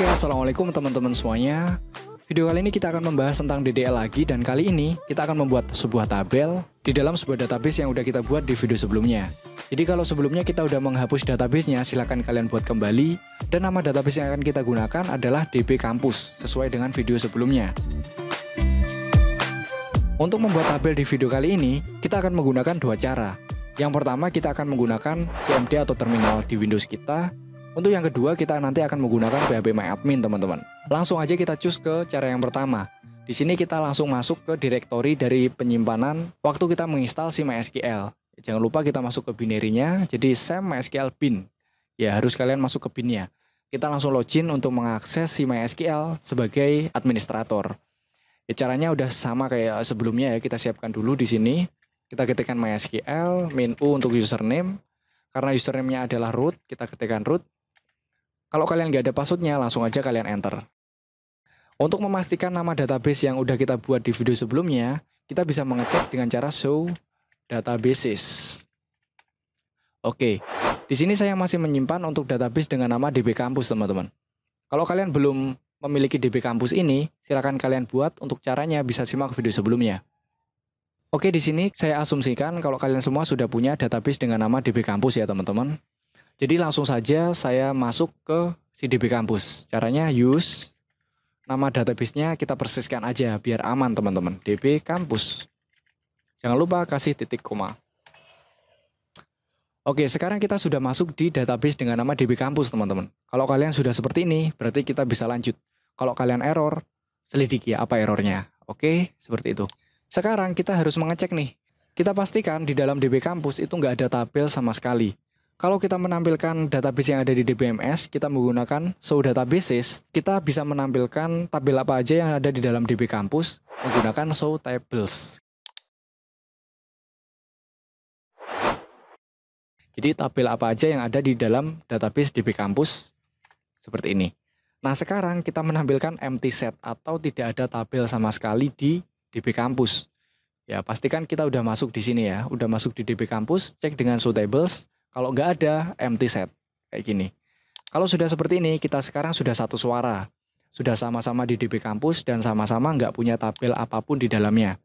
Oke, assalamualaikum teman-teman semuanya. Video kali ini kita akan membahas tentang DDL lagi, dan kali ini kita akan membuat sebuah tabel di dalam sebuah database yang udah kita buat di video sebelumnya. Jadi kalau sebelumnya kita udah menghapus databasenya, silahkan kalian buat kembali, dan nama database yang akan kita gunakan adalah DB Campus sesuai dengan video sebelumnya. Untuk membuat tabel di video kali ini, kita akan menggunakan dua cara. Yang pertama, kita akan menggunakan CMD atau terminal di Windows kita. Untuk yang kedua, kita nanti akan menggunakan phpMyAdmin, teman-teman. Langsung aja kita choose ke cara yang pertama. Di sini kita langsung masuk ke directory dari penyimpanan waktu kita menginstal si MySQL. Jangan lupa kita masuk ke binary-nya, jadi sam MySQL bin. Ya, harus kalian masuk ke bin-nya. Kita langsung login untuk mengakses si MySQL sebagai administrator. Ya, caranya udah sama kayak sebelumnya ya, kita siapkan dulu di sini. Kita ketikkan MySQL, min u untuk username. Karena username-nya adalah root, kita ketikkan root. Kalau kalian nggak ada passwordnya, langsung aja kalian enter. Untuk memastikan nama database yang udah kita buat di video sebelumnya, kita bisa mengecek dengan cara show databases. Oke, di sini saya masih menyimpan untuk database dengan nama DB Campus, teman-teman. Kalau kalian belum memiliki DB Campus ini, silakan kalian buat. Untuk caranya bisa simak video sebelumnya. Oke, di sini saya asumsikan kalau kalian semua sudah punya database dengan nama DB Campus ya, teman-teman. Jadi langsung saja saya masuk ke si DB Campus. Caranya use nama database-nya kita persiskan aja biar aman, teman-teman. DB Campus. Jangan lupa kasih titik koma. Oke, sekarang kita sudah masuk di database dengan nama DB Campus, teman-teman. Kalau kalian sudah seperti ini, berarti kita bisa lanjut. Kalau kalian error, selidiki ya apa errornya. Oke, seperti itu. Sekarang kita harus mengecek nih. Kita pastikan di dalam DB Campus itu nggak ada tabel sama sekali. Kalau kita menampilkan database yang ada di DBMS, kita menggunakan show databases, kita bisa menampilkan tabel apa aja yang ada di dalam DB Campus menggunakan show tables. Jadi tabel apa aja yang ada di dalam database DB Campus seperti ini. Nah, sekarang kita menampilkan empty set atau tidak ada tabel sama sekali di DB Campus. Ya, pastikan kita udah masuk di sini ya, udah masuk di DB Campus, cek dengan show tables. Kalau nggak ada, empty set. Kayak gini. Kalau sudah seperti ini, kita sekarang sudah satu suara. Sudah sama-sama di DB Campus dan sama-sama nggak punya tabel apapun di dalamnya.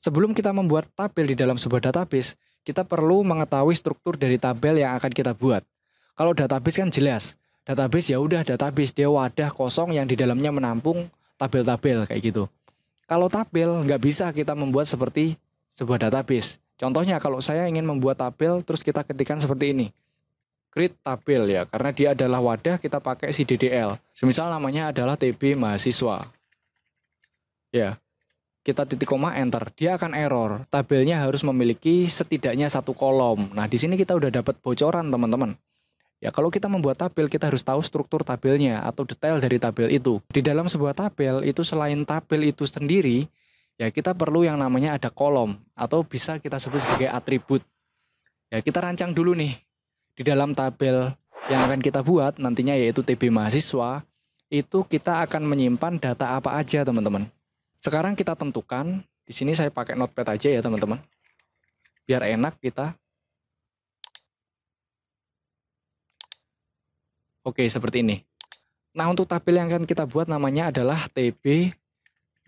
Sebelum kita membuat tabel di dalam sebuah database, kita perlu mengetahui struktur dari tabel yang akan kita buat. Kalau database kan jelas. Database ya udah database, dia wadah kosong yang di dalamnya menampung tabel-tabel kayak gitu. Kalau tabel nggak bisa kita membuat seperti sebuah database. Contohnya kalau saya ingin membuat tabel terus kita ketikkan seperti ini. Create tabel ya, karena dia adalah wadah kita pakai si DDL. Semisal namanya adalah TB mahasiswa. Ya, kita titik koma enter, dia akan error. Tabelnya harus memiliki setidaknya satu kolom. Nah, di sini kita udah dapat bocoran, teman-teman. Ya, kalau kita membuat tabel, kita harus tahu struktur tabelnya atau detail dari tabel itu. Di dalam sebuah tabel itu selain tabel itu sendiri, ya kita perlu yang namanya ada kolom atau bisa kita sebut sebagai atribut. Ya, kita rancang dulu nih. Di dalam tabel yang akan kita buat nantinya yaitu TB mahasiswa, itu kita akan menyimpan data apa aja, teman-teman. Sekarang kita tentukan, di sini saya pakai notepad aja ya, teman-teman. Biar enak kita. Oke, seperti ini. Nah, untuk tabel yang akan kita buat namanya adalah TB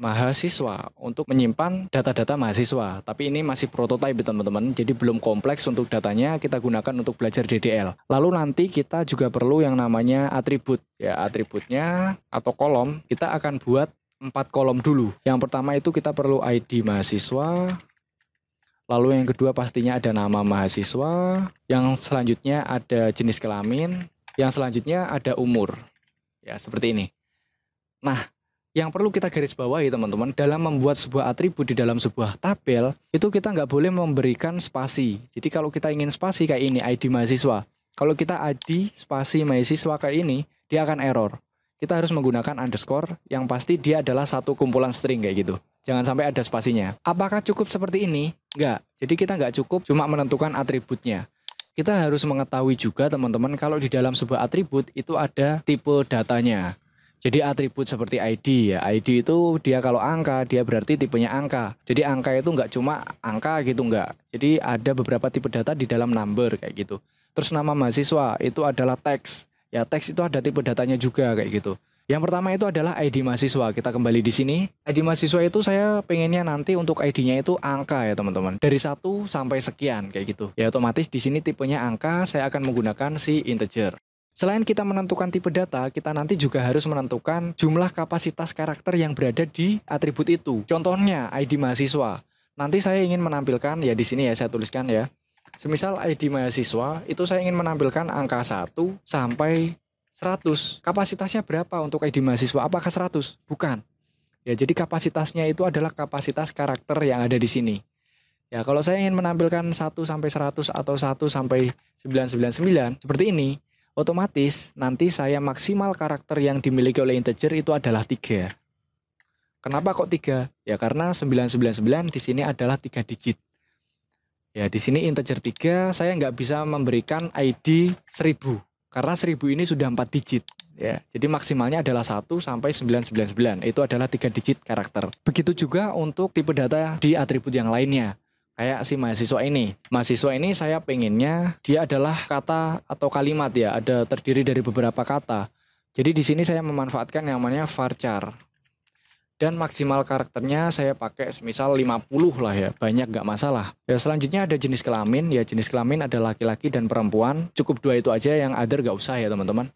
mahasiswa untuk menyimpan data-data mahasiswa. Tapi ini masih prototype, teman-teman. Jadi belum kompleks untuk datanya, kita gunakan untuk belajar DDL. Lalu nanti kita juga perlu yang namanya atribut. Ya, atributnya atau kolom, kita akan buat 4 kolom dulu. Yang pertama itu kita perlu ID mahasiswa. Lalu yang kedua pastinya ada nama mahasiswa. Yang selanjutnya ada jenis kelamin. Yang selanjutnya ada umur. Ya, seperti ini. Nah, yang perlu kita garis bawahi, teman-teman, dalam membuat sebuah atribut di dalam sebuah tabel, itu kita nggak boleh memberikan spasi. Jadi kalau kita ingin spasi kayak ini, ID mahasiswa. Kalau kita ID spasi mahasiswa kayak ini, dia akan error. Kita harus menggunakan underscore, yang pasti dia adalah satu kumpulan string kayak gitu. Jangan sampai ada spasinya. Apakah cukup seperti ini? Nggak. Jadi kita nggak cukup cuma menentukan atributnya. Kita harus mengetahui juga, teman-teman, kalau di dalam sebuah atribut itu ada tipe datanya. Jadi atribut seperti ID ya, ID itu dia kalau angka, dia berarti tipenya angka. Jadi angka itu nggak cuma angka gitu, nggak. Jadi ada beberapa tipe data di dalam number kayak gitu. Terus nama mahasiswa itu adalah teks. Ya, teks itu ada tipe datanya juga kayak gitu. Yang pertama itu adalah ID mahasiswa. Kita kembali di sini. ID mahasiswa itu saya pengennya nanti untuk ID-nya itu angka ya teman-teman. Dari 1 sampai sekian kayak gitu. Ya otomatis di sini tipenya angka, saya akan menggunakan si integer. Selain kita menentukan tipe data, kita nanti juga harus menentukan jumlah kapasitas karakter yang berada di atribut itu. Contohnya ID mahasiswa. Nanti saya ingin menampilkan ya di sini ya saya tuliskan ya. Semisal ID mahasiswa itu saya ingin menampilkan angka 1 sampai 100. Kapasitasnya berapa untuk ID mahasiswa? Apakah 100? Bukan. Ya, jadi kapasitasnya itu adalah kapasitas karakter yang ada di sini. Ya, kalau saya ingin menampilkan 1 sampai 100 atau 1 sampai 999 seperti ini, otomatis nanti saya maksimal karakter yang dimiliki oleh integer itu adalah 3. Kenapa kok 3? Ya karena 999 di sini adalah 3 digit. Ya, di sini integer 3 saya nggak bisa memberikan ID 1000. Karena 1000 ini sudah 4 digit. Ya, jadi maksimalnya adalah 1 sampai 999. Itu adalah 3 digit karakter. Begitu juga untuk tipe data di atribut yang lainnya. Kayak si mahasiswa ini. Mahasiswa ini saya pengennya dia adalah kata atau kalimat ya. Ada terdiri dari beberapa kata. Jadi di sini saya memanfaatkan yang namanya varchar. Dan maksimal karakternya saya pakai semisal 50 lah ya, banyak nggak masalah. Ya selanjutnya ada jenis kelamin, ya jenis kelamin ada laki-laki dan perempuan. Cukup 2 itu aja, yang other nggak usah ya teman-teman.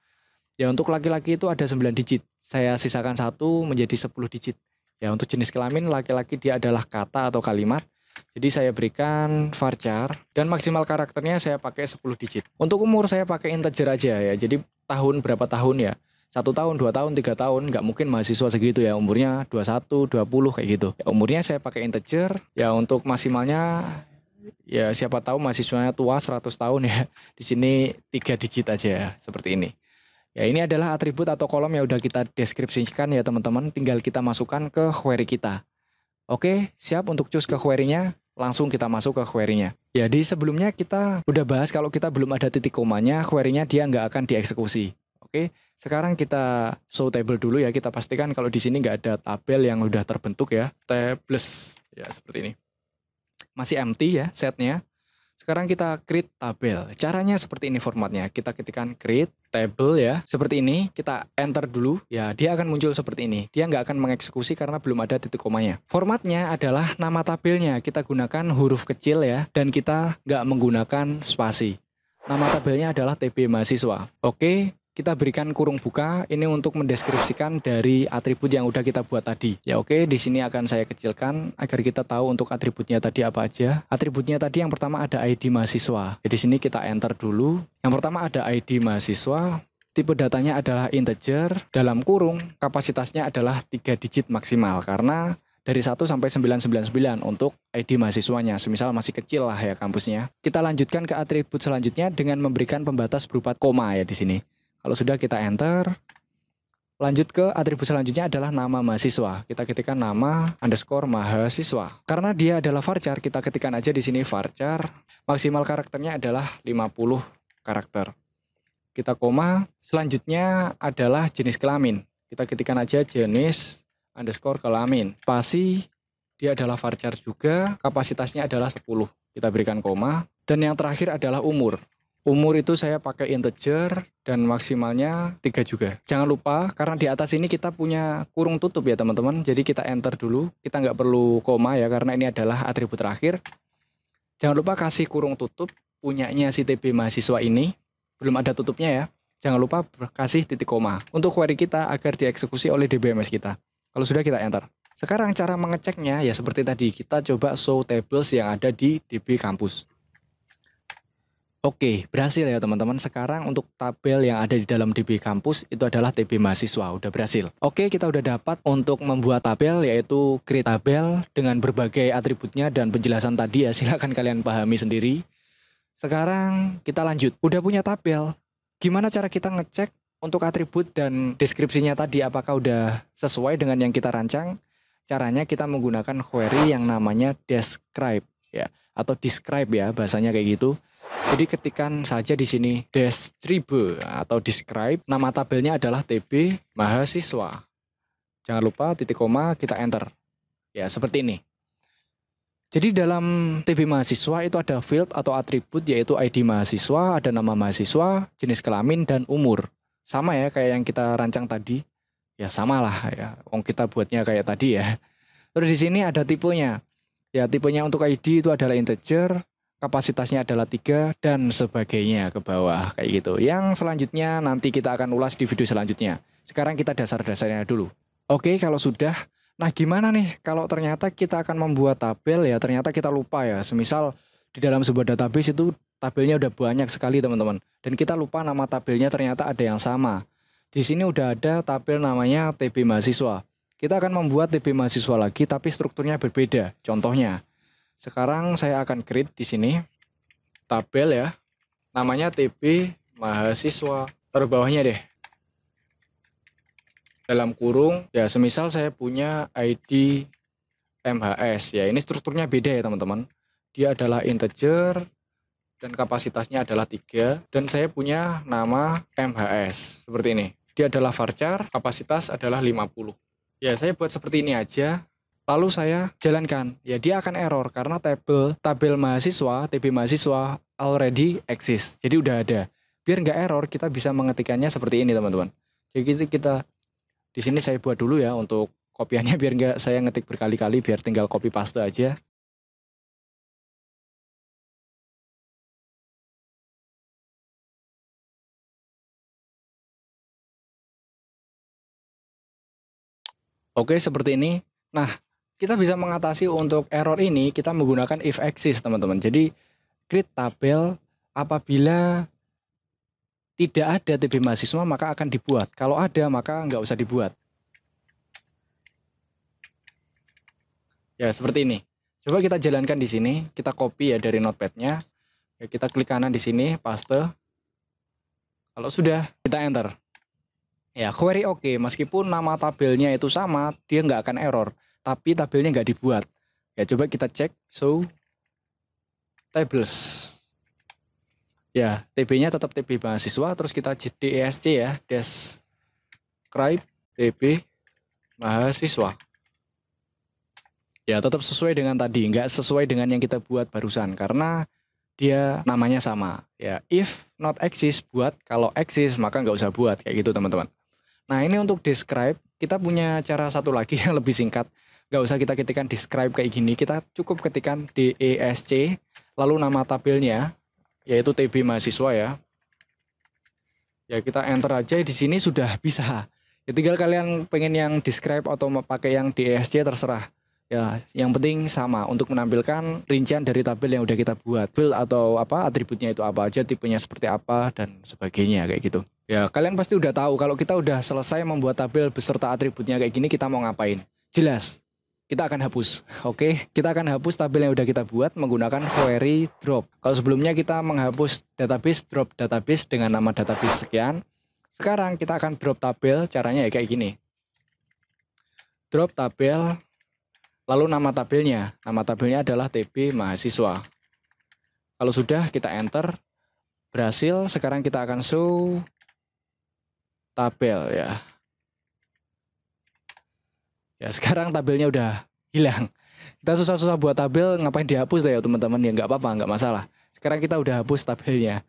Ya untuk laki-laki itu ada 9 digit, saya sisakan 1 menjadi 10 digit. Ya untuk jenis kelamin laki-laki dia adalah kata atau kalimat. Jadi saya berikan varchar dan maksimal karakternya saya pakai 10 digit. Untuk umur saya pakai integer aja ya, jadi tahun berapa tahun ya. 1 tahun, 2 tahun, 3 tahun, nggak mungkin mahasiswa segitu ya, umurnya 21, 20 kayak gitu. Ya, umurnya saya pakai integer, ya untuk maksimalnya, ya siapa tahu mahasiswanya tua 100 tahun ya, di sini 3 digit aja ya, seperti ini. Ya ini adalah atribut atau kolom yang udah kita deskripsikan ya teman-teman, tinggal kita masukkan ke query kita. Oke, siap untuk cus ke query-nya, langsung kita masuk ke query-nya. Ya di sebelumnya kita udah bahas kalau kita belum ada titik komanya, query-nya dia nggak akan dieksekusi. Oke, sekarang kita show table dulu ya. Kita pastikan kalau di sini nggak ada tabel yang udah terbentuk ya. Tables ya seperti ini. Masih empty ya setnya. Sekarang kita create tabel. Caranya seperti ini formatnya. Kita ketikkan create table ya. Seperti ini. Kita enter dulu. Ya dia akan muncul seperti ini. Dia nggak akan mengeksekusi karena belum ada titik komanya. Formatnya adalah nama tabelnya. Kita gunakan huruf kecil ya. Dan kita nggak menggunakan spasi. Nama tabelnya adalah TB mahasiswa. Oke. Kita berikan kurung buka ini untuk mendeskripsikan dari atribut yang udah kita buat tadi. Ya oke, di sini akan saya kecilkan agar kita tahu untuk atributnya tadi apa aja. Atributnya tadi yang pertama ada ID mahasiswa. Jadi di sini kita enter dulu. Yang pertama ada ID mahasiswa. Tipe datanya adalah integer. Dalam kurung kapasitasnya adalah 3 digit maksimal karena dari 1 sampai 999 untuk ID mahasiswanya. Semisal masih kecil lah ya kampusnya. Kita lanjutkan ke atribut selanjutnya dengan memberikan pembatas berupa koma ya di sini. Kalau sudah kita enter, lanjut ke atribut selanjutnya adalah nama mahasiswa. Kita ketikkan nama underscore mahasiswa. Karena dia adalah varchar, kita ketikkan aja di sini varchar. Maksimal karakternya adalah 50 karakter. Kita koma, selanjutnya adalah jenis kelamin. Kita ketikkan aja jenis underscore kelamin. Spasi, dia adalah varchar juga, kapasitasnya adalah 10. Kita berikan koma. Dan yang terakhir adalah umur. Umur itu saya pakai integer dan maksimalnya 3 juga. Jangan lupa karena di atas ini kita punya kurung tutup ya teman-teman. Jadi kita enter dulu. Kita nggak perlu koma ya karena ini adalah atribut terakhir. Jangan lupa kasih kurung tutup punyanya si TB mahasiswa ini. Belum ada tutupnya ya. Jangan lupa kasih titik koma untuk query kita agar dieksekusi oleh DBMS kita. Kalau sudah kita enter. Sekarang cara mengeceknya ya seperti tadi. Kita coba show tables yang ada di DB kampus. Oke, berhasil ya teman-teman. Sekarang untuk tabel yang ada di dalam DB kampus itu adalah TB mahasiswa, udah berhasil. Oke, kita udah dapat untuk membuat tabel yaitu create tabel dengan berbagai atributnya dan penjelasan tadi ya. Silahkan kalian pahami sendiri. Sekarang kita lanjut. Udah punya tabel. Gimana cara kita ngecek untuk atribut dan deskripsinya tadi apakah udah sesuai dengan yang kita rancang? Caranya kita menggunakan query yang namanya describe ya atau describe ya bahasanya kayak gitu. Jadi ketikan saja di sini describe atau describe, nama tabelnya adalah TB mahasiswa. Jangan lupa titik koma kita enter. Ya, seperti ini. Jadi dalam TB mahasiswa itu ada field atau atribut yaitu ID mahasiswa, ada nama mahasiswa, jenis kelamin dan umur. Sama ya kayak yang kita rancang tadi. Ya sama lah ya. Wong kita buatnya kayak tadi ya. Terus di sini ada tipenya. Ya tipenya untuk ID itu adalah integer, kapasitasnya adalah 3 dan sebagainya ke bawah kayak gitu. Yang selanjutnya nanti kita akan ulas di video selanjutnya. Sekarang kita dasar-dasarnya dulu. Oke, kalau sudah. Nah, gimana nih kalau ternyata kita akan membuat tabel ya, ternyata kita lupa ya. Semisal di dalam sebuah database itu tabelnya udah banyak sekali teman-teman. Dan kita lupa nama tabelnya ternyata ada yang sama. Di sini udah ada tabel namanya TB mahasiswa. Kita akan membuat TB mahasiswa lagi tapi strukturnya berbeda. Contohnya, sekarang saya akan create di sini tabel ya. Namanya TB mahasiswa. Taruh bawahnya deh. Dalam kurung, ya semisal saya punya ID MHS. Ya ini strukturnya beda ya teman-teman. Dia adalah integer dan kapasitasnya adalah 3. Dan saya punya nama MHS. Seperti ini. Dia adalah varchar, kapasitas adalah 50. Ya, saya buat seperti ini aja. Lalu saya jalankan. Ya, dia akan error karena tabel mahasiswa, TB mahasiswa already exist. Jadi udah ada. Biar nggak error, kita bisa mengetikkannya seperti ini, teman-teman. Jadi kita di sini saya buat dulu ya untuk kopiannya biar nggak saya ngetik berkali-kali, biar tinggal copy paste aja. Oke, seperti ini. Nah, kita bisa mengatasi untuk error ini, kita menggunakan if exist, teman-teman. Jadi, create tabel apabila tidak ada TB mahasiswa, maka akan dibuat. Kalau ada, maka nggak usah dibuat. Ya, seperti ini. Coba kita jalankan di sini. Kita copy ya dari notepad-nya. Ya, kita klik kanan di sini, paste. Kalau sudah, kita enter. Ya, query oke. Meskipun nama tabelnya itu sama, dia nggak akan error. Tapi tabelnya nggak dibuat. Ya, coba kita cek. Show tables. Ya, TB-nya tetap TB mahasiswa. Terus kita DESC ya. Describe TB mahasiswa. Ya, tetap sesuai dengan tadi. Nggak sesuai dengan yang kita buat barusan. Karena dia namanya sama. Ya, if not exist buat. Kalau exist maka nggak usah buat. Kayak gitu teman-teman. Nah, ini untuk describe, kita punya cara satu lagi yang lebih singkat. Nggak usah kita ketikkan describe kayak gini, kita cukup ketikkan DESC, lalu nama tabelnya, yaitu TB mahasiswa ya. Ya, kita enter aja, di sini sudah bisa. Ya, tinggal kalian pengen yang describe atau mau pakai yang DESC terserah. Ya, yang penting sama untuk menampilkan rincian dari tabel yang udah kita buat. Build atau apa, atributnya itu apa aja, tipenya seperti apa, dan sebagainya kayak gitu. Ya, kalian pasti udah tahu kalau kita udah selesai membuat tabel beserta atributnya kayak gini, kita mau ngapain? Jelas, kita akan hapus. Oke, kita akan hapus tabel yang udah kita buat menggunakan query drop. Kalau sebelumnya kita menghapus database, drop database dengan nama database sekian. Sekarang kita akan drop tabel, caranya ya kayak gini. Drop tabel, lalu nama tabelnya. Nama tabelnya adalah TB mahasiswa. Kalau sudah, kita enter. Berhasil, sekarang kita akan show tabel ya. Ya, sekarang tabelnya udah hilang. Kita susah-susah buat tabel, ngapain dihapus ya teman-teman? Ya nggak apa-apa, nggak masalah. Sekarang kita udah hapus tabelnya.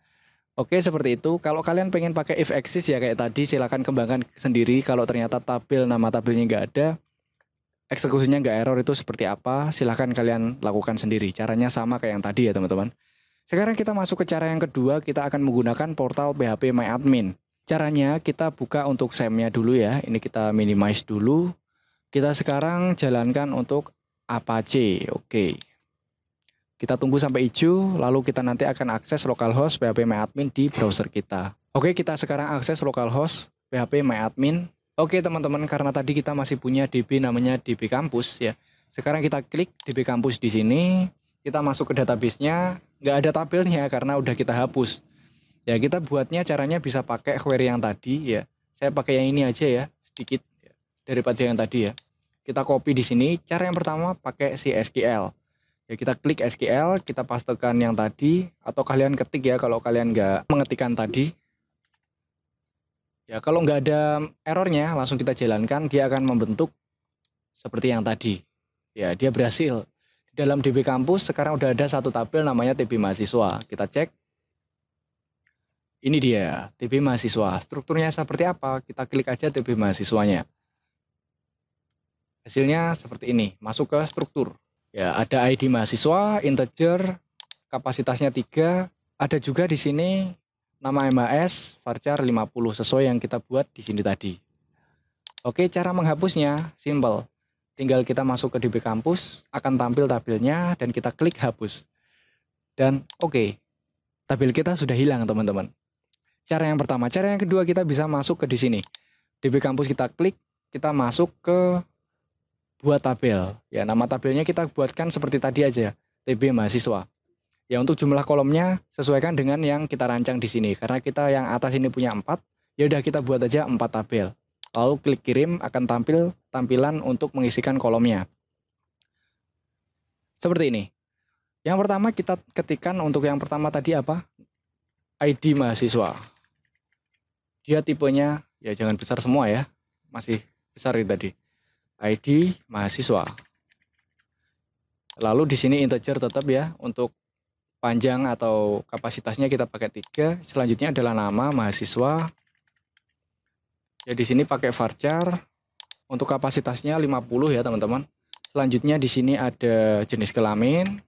Oke, seperti itu. Kalau kalian pengen pakai if exist ya kayak tadi, silakan kembangkan sendiri. Kalau ternyata nama tabelnya nggak ada, eksekusinya nggak error, itu seperti apa? Silahkan kalian lakukan sendiri. Caranya sama kayak yang tadi ya teman-teman. Sekarang kita masuk ke cara yang kedua. Kita akan menggunakan portal PHP MyAdmin. Caranya kita buka untuk SAM-nya dulu ya. Ini kita minimize dulu. Kita sekarang jalankan untuk Apache. Oke. Kita tunggu sampai hijau. Lalu kita nanti akan akses localhost PHP MyAdmin di browser kita. Oke, kita sekarang akses localhost PHP MyAdmin. Oke teman-teman, karena tadi kita masih punya DB namanya DB Campus ya. Sekarang kita klik DB Campus di sini. Kita masuk ke database-nya. Nggak ada tabelnya karena udah kita hapus. Ya, kita buatnya caranya bisa pakai query yang tadi ya. Saya pakai yang ini aja ya, sedikit ya, daripada yang tadi ya. Kita copy di sini. Cara yang pertama pakai si SQL. Ya, kita klik SQL, kita pastekan yang tadi atau kalian ketik ya kalau kalian nggak mengetikkan tadi. Ya, kalau nggak ada errornya, langsung kita jalankan, dia akan membentuk seperti yang tadi. Ya, dia berhasil. Di dalam DB Campus sekarang udah ada satu tabel namanya TB mahasiswa. Kita cek. Ini dia TB mahasiswa. Strukturnya seperti apa? Kita klik aja TB mahasiswanya. Hasilnya seperti ini. Masuk ke struktur. Ya, ada ID mahasiswa, integer, kapasitasnya 3. Ada juga di sini nama MHS, varchar 50 sesuai yang kita buat di sini tadi. Oke, cara menghapusnya simple. Tinggal kita masuk ke DB Kampus, akan tampil tabelnya dan kita klik hapus. Dan oke, tabel kita sudah hilang teman-teman. Cara yang pertama, cara yang kedua kita bisa masuk ke di sini. DB Kampus kita klik, kita masuk ke buat tabel. Ya, nama tabelnya kita buatkan seperti tadi aja, TB mahasiswa. Ya, untuk jumlah kolomnya sesuaikan dengan yang kita rancang di sini. Karena kita yang atas ini punya 4, ya udah kita buat aja 4 tabel. Lalu klik kirim, akan tampil tampilan untuk mengisikan kolomnya. Seperti ini. Yang pertama kita ketikkan untuk yang pertama tadi apa? ID mahasiswa. Dia tipenya ya jangan besar semua ya. Masih besar itu tadi. ID mahasiswa. Lalu di sini integer tetap ya. Untuk panjang atau kapasitasnya kita pakai 3. Selanjutnya adalah nama mahasiswa. Ya di sini pakai varchar. Untuk kapasitasnya 50 ya teman-teman. Selanjutnya di sini ada jenis kelamin.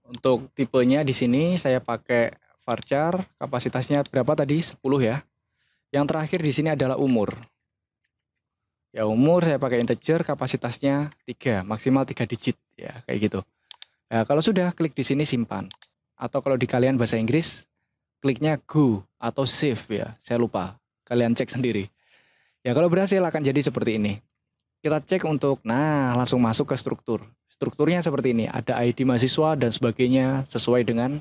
Untuk tipenya di sini saya pakai varchar. Kapasitasnya berapa tadi? 10 ya. Yang terakhir di sini adalah umur. Ya umur saya pakai integer, kapasitasnya 3, maksimal 3 digit ya kayak gitu. Nah, kalau sudah klik di sini simpan. Atau kalau di kalian bahasa Inggris kliknya go atau save ya, saya lupa. Kalian cek sendiri. Ya kalau berhasil akan jadi seperti ini. Kita cek untuk, nah langsung masuk ke struktur. Strukturnya seperti ini, ada ID mahasiswa dan sebagainya sesuai dengan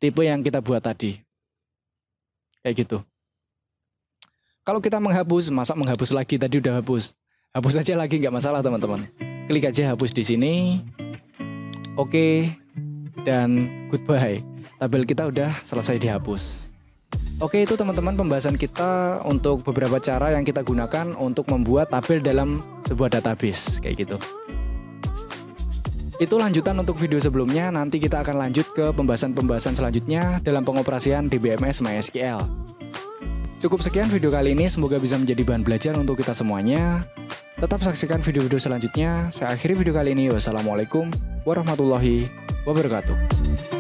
tipe yang kita buat tadi. Kayak gitu. Kalau kita menghapus, masa menghapus lagi tadi udah hapus. Hapus aja lagi nggak masalah teman-teman. Klik aja hapus di sini. Oke, dan goodbye. Tabel kita udah selesai dihapus. Oke, itu teman-teman pembahasan kita untuk beberapa cara yang kita gunakan untuk membuat tabel dalam sebuah database kayak gitu. Itu lanjutan untuk video sebelumnya. Nanti kita akan lanjut ke pembahasan-pembahasan selanjutnya dalam pengoperasian DBMS MySQL. Cukup sekian video kali ini, semoga bisa menjadi bahan belajar untuk kita semuanya. Tetap saksikan video-video selanjutnya. Saya akhiri video kali ini. Wassalamualaikum warahmatullahi wabarakatuh.